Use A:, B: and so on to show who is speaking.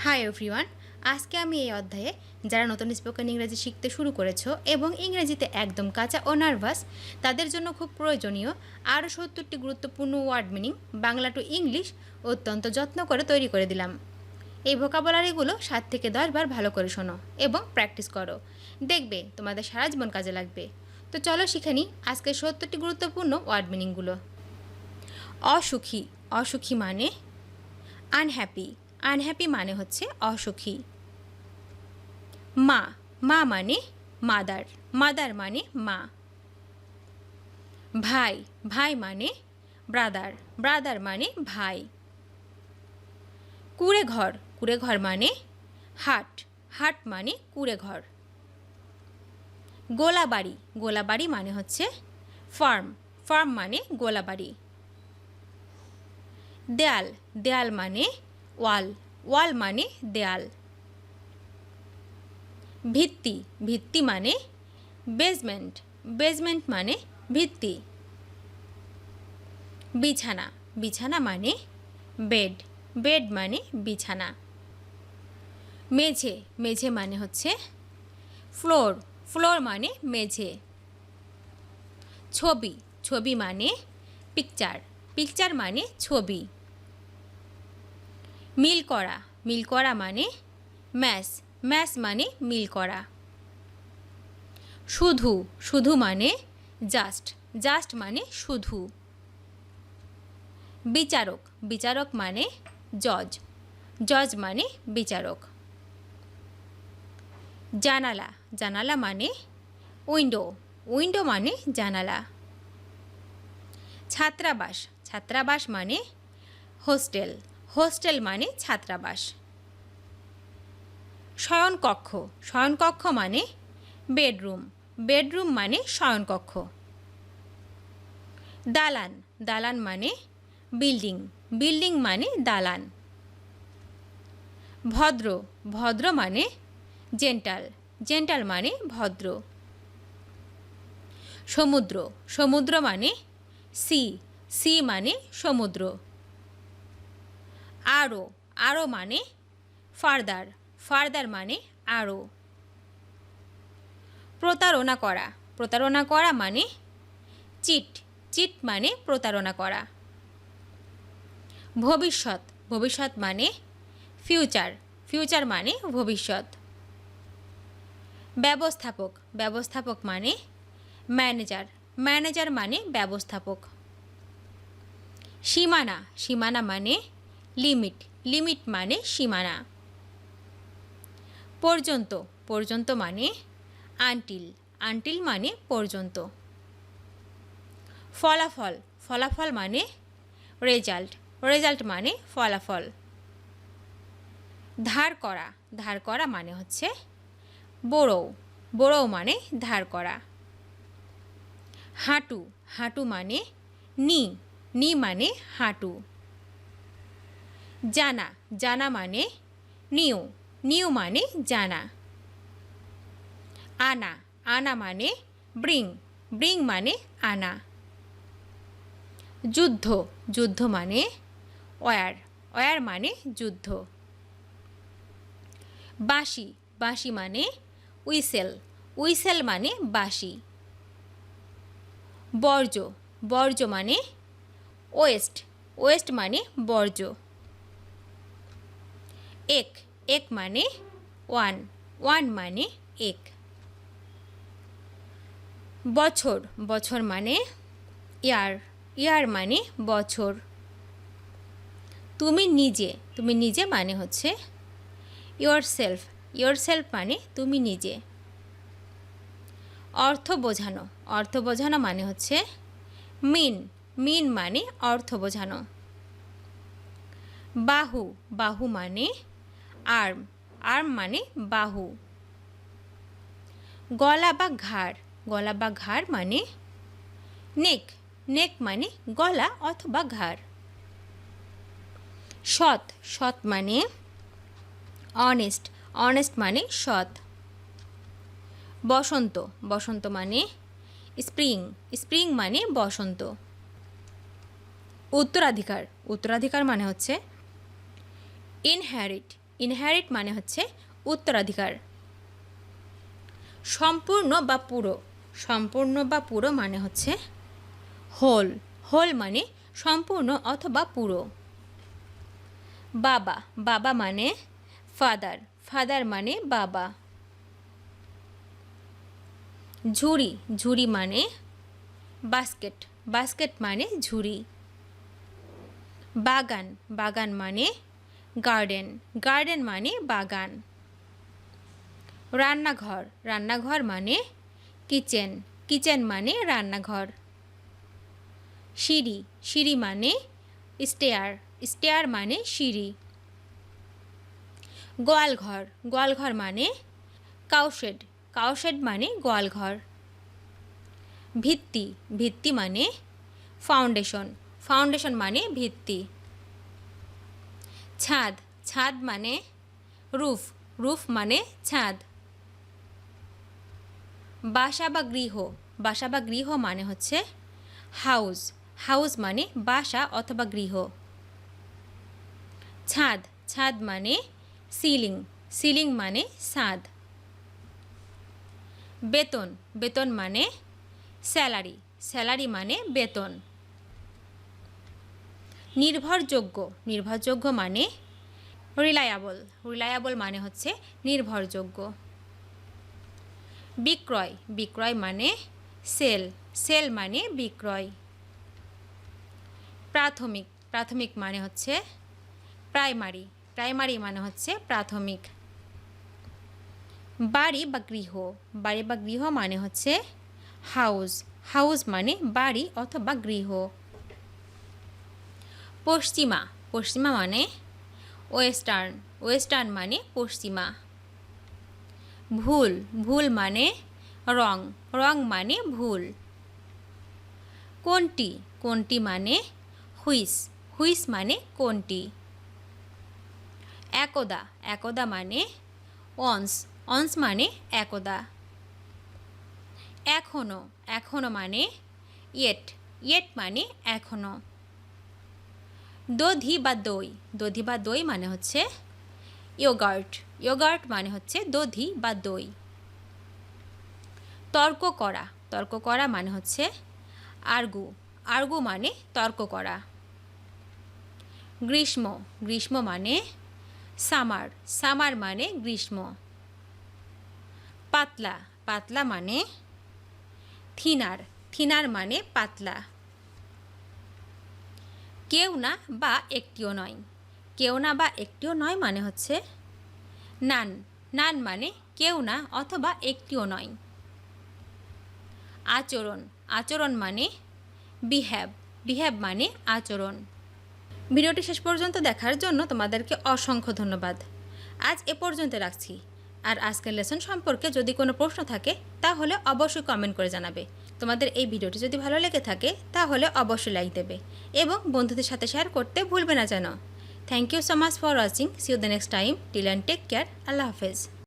A: Hi everyone, আজকে আমি এই অধ্যায়ে যারা নতুন স্পোকেন ইংরেজি শিখতে শুরু করেছো এবং ইংরেজিতে একদম কাঁচা ও নার্ভাস তাদের জন্য খুব প্রয়োজনীয় আরও 70টি গুরুত্বপূর্ণ word meaning Bangla to English অত্যন্ত যত্ন করে তৈরি করে দিলাম। এই ভোকাবুলারিগুলো 7 থেকে 10 বার ভালো করে শোনো এবং প্র্যাকটিস করো, দেখবে তোমাদের সারা জীবন কাজে লাগবে। তো চলো শিখে নিই আজকে 70টি গুরুত্বপূর্ণ ওয়ার্ড মিনিংগুলো। অসুখী, অসুখী মানে আনহ্যাপি, আনহ্যাপি মানে হচ্ছে অসুখী। মা, মা মানে মাদার, মাদার মানে মা। ভাই, ভাই মানে ব্রাদার, ব্রাদার মানে ভাই। কুঁড়ে ঘর, কুঁড়ে ঘর মানে হাট, হাট মানে কুঁড়ে ঘর। গোলাবাড়ি, গোলাবাড়ি মানে হচ্ছে ফার্ম, ফার্ম মানে গোলাবাড়ি। দেয়াল, দেয়াল মানে ওয়াল, ওয়াল মানে দেয়াল। ভিত্তি, ভিত্তি মানে বেসমেন্ট, বেসমেন্ট মানে ভিত্তি। বিছানা, বিছানা মানে বেড, বেড মানে বিছানা। মেঝে, মেঝে মানে হচ্ছে ফ্লোর, ফ্লোর মানে মেঝে। ছবি, ছবি মানে পিকচার, পিকচার মানে ছবি। মিল করা, মিল করা মানে ম্যাচ, ম্যাচ মানে মিল করা। শুধু, শুধু মানে জাস্ট, জাস্ট মানে শুধু। বিচারক, বিচারক মানে জজ, জজ মানে বিচারক। জানালা, জানালা মানে উইন্ডো, উইন্ডো মানে জানালা। ছাত্রাবাস, ছাত্রাবাস মানে হোস্টেল, হোস্টেল মানে ছাত্রাবাস। শয়নকক্ষ, শয়নকক্ষ মানে বেডরুম, বেডরুম মানে শয়নকক্ষ। দালান, দালান মানে বিল্ডিং, বিল্ডিং মানে দালান। ভদ্র, ভদ্র মানে জেন্টাল, জেন্টাল মানে ভদ্র। সমুদ্র, সমুদ্র মানে সি, সি মানে সমুদ্র। আরও, আরও মানে ফার্দার, ফার্দার মানে আরও। প্রতারণা করা, প্রতারণা করা মানে চিট, চিট মানে প্রতারণা করা। ভবিষ্যৎ, ভবিষ্যৎ মানে ফিউচার, ফিউচার মানে ভবিষ্যৎ। ব্যবস্থাপক, ব্যবস্থাপক মানে ম্যানেজার, ম্যানেজার মানে ব্যবস্থাপক। সীমানা, সীমানা মানে লিমিট, লিমিট মানে সীমানা। পর্যন্ত, পর্যন্ত মানে আনটিল, আনটিল মানে পর্যন্ত। ফলাফল, ফলাফল মানে রেজাল্ট, রেজাল্ট মানে ফলাফল। ধার করা, ধার করা মানে হচ্ছে বোরো, বোরো মানে ধার করা। হাঁটু, হাঁটু মানে নি, নি মানে হাঁটু। জানা, জানা মানে নিউ, নিউ মানে জানা। আনা, আনা মানে ব্রিং, ব্রিং মানে আনা। যুদ্ধ, যুদ্ধ মানে ওয়ার, ওয়ার মানে যুদ্ধ। বাঁশি, বাঁশি মানে উইসেল, উইসেল মানে বাঁশি। বর্জ্য, বর্জ্য মানে ওয়েস্ট, ওয়েস্ট মানে বর্জ্য। এক, এক মানে ওয়ান, ওয়ান মানে এক। বছর, বছর মানে ইয়ার, ইয়ার মানে বছর। তুমি নিজে, তুমি নিজে মানে হচ্ছে ইয়োর সেলফ, ইয়োর সেলফ মানে তুমি নিজে। অর্থ বোঝানো, অর্থ বোঝানো মানে হচ্ছে মিন, মিন মানে অর্থ বোঝানো। বাহু, বাহু মানে আর্ম, আর্ম মানে বাহু। গলা বা ঘাড়, গলা বা ঘাড় মানে নেক, নেক মানে গলা অথবা ঘাড়। সৎ, সৎ মানে অনেস্ট, অনেস্ট মানে সৎ। বসন্ত, বসন্ত মানে স্প্রিং, স্প্রিং মানে বসন্ত। উত্তরাধিকার, উত্তরাধিকার মানে হচ্ছে ইনহেরিট, ইনহেরিট মানে হচ্ছে উত্তরাধিকার। সম্পূর্ণ বা পুরো, সম্পূর্ণ বা পুরো মানে হচ্ছে হোল, হোল মানে সম্পূর্ণ অথবা পুরো। বাবা, বাবা মানে ফাদার, ফাদার মানে বাবা। ঝুড়ি, ঝুড়ি মানে বাস্কেট, বাস্কেট মানে ঝুড়ি। বাগান, বাগান মানে গার্ডেন, গার্ডেন মানে বাগান। রান্নাঘর, রান্নাঘর মানে কিচেন, কিচেন মানে রান্নাঘর। সিঁড়ি, সিঁড়ি মানে স্টেয়ার, স্টেয়ার মানে সিঁড়ি। গোয়ালঘর, গোয়ালঘর মানে কাউশেড, কাউশেড মানে গোয়ালঘর। ভিত্তি, ভিত্তি মানে ফাউন্ডেশন, ফাউন্ডেশন মানে ভিত্তি। ছাদ, ছাদ মানে রুফ, রুফ মানে ছাদ। বাসা বা গৃহ, বাসা বা গৃহ মানে হচ্ছে হাউস, হাউস মানে বাসা অথবা গৃহ। ছাদ, ছাদ মানে সিলিং, সিলিং মানে ছাদ। বেতন, বেতন মানে স্যালারি, স্যালারি মানে বেতন। নির্ভরযোগ্য, নির্ভরযোগ্য মানে রিলায়াবল, রিলায়াবল মানে হচ্ছে নির্ভরযোগ্য। বিক্রয়, বিক্রয় মানে সেল, সেল মানে বিক্রয়। প্রাথমিক, প্রাথমিক মানে হচ্ছে প্রাইমারি, প্রাইমারি মানে হচ্ছে প্রাথমিক। বাড়ি বা গৃহ, বাড়ি বা গৃহ মানে হচ্ছে হাউস, হাউস মানে বাড়ি অথবা গৃহ। পশ্চিমা, পশ্চিমা মানে ওয়েস্টার্ন, ওয়েস্টার্ন মানে পশ্চিমা। ভুল, ভুল মানে রং, রং মানে ভুল। কোনটি, কোনটি মানে হুইস, হুইস মানে কোনটি। একদা, একদা মানে অনস, অনস মানে একদা। এখনো, এখনো মানে ইয়েট, ইয়েট মানে এখনো। দধি বা দই, দধি বা দই মানে হচ্ছে ইয়োগার্ট, ইয়োগার্ট মানে হচ্ছে দধি বা দই। তর্ক করা, তর্ক করা মানে হচ্ছে আর্গু, আর্গু মানে তর্ক করা। গ্রীষ্ম, গ্রীষ্ম মানে সামার, সামার মানে গ্রীষ্ম। পাতলা, পাতলা মানে থিনার, থিনার মানে পাতলা। কেউ না বা একটিও নয়, কেউ না বা একটিও নয় মানে হচ্ছে নান, নান মানে কেউ না অথবা একটিও নয়। আচরণ, আচরণ মানে বিহেভ, বিহেভ মানে আচরণ। ভিডিওটি শেষ পর্যন্ত দেখার জন্য তোমাদেরকে অসংখ্য ধন্যবাদ। আজ এ পর্যন্ত রাখছি। আর আজকের লেসন সম্পর্কে যদি কোনো প্রশ্ন থাকে তাহলে অবশ্যই কমেন্ট করে জানাবে। তোমাদের এই ভিডিওটি যদি ভালো লেগে থাকে তাহলে অবশ্যই লাইক দেবে এবং বন্ধুদের সাথে শেয়ার করতে ভুলবে না যেন। Thank you so much for watching. See you the next time. Till and take care. আল্লাহ হাফেজ।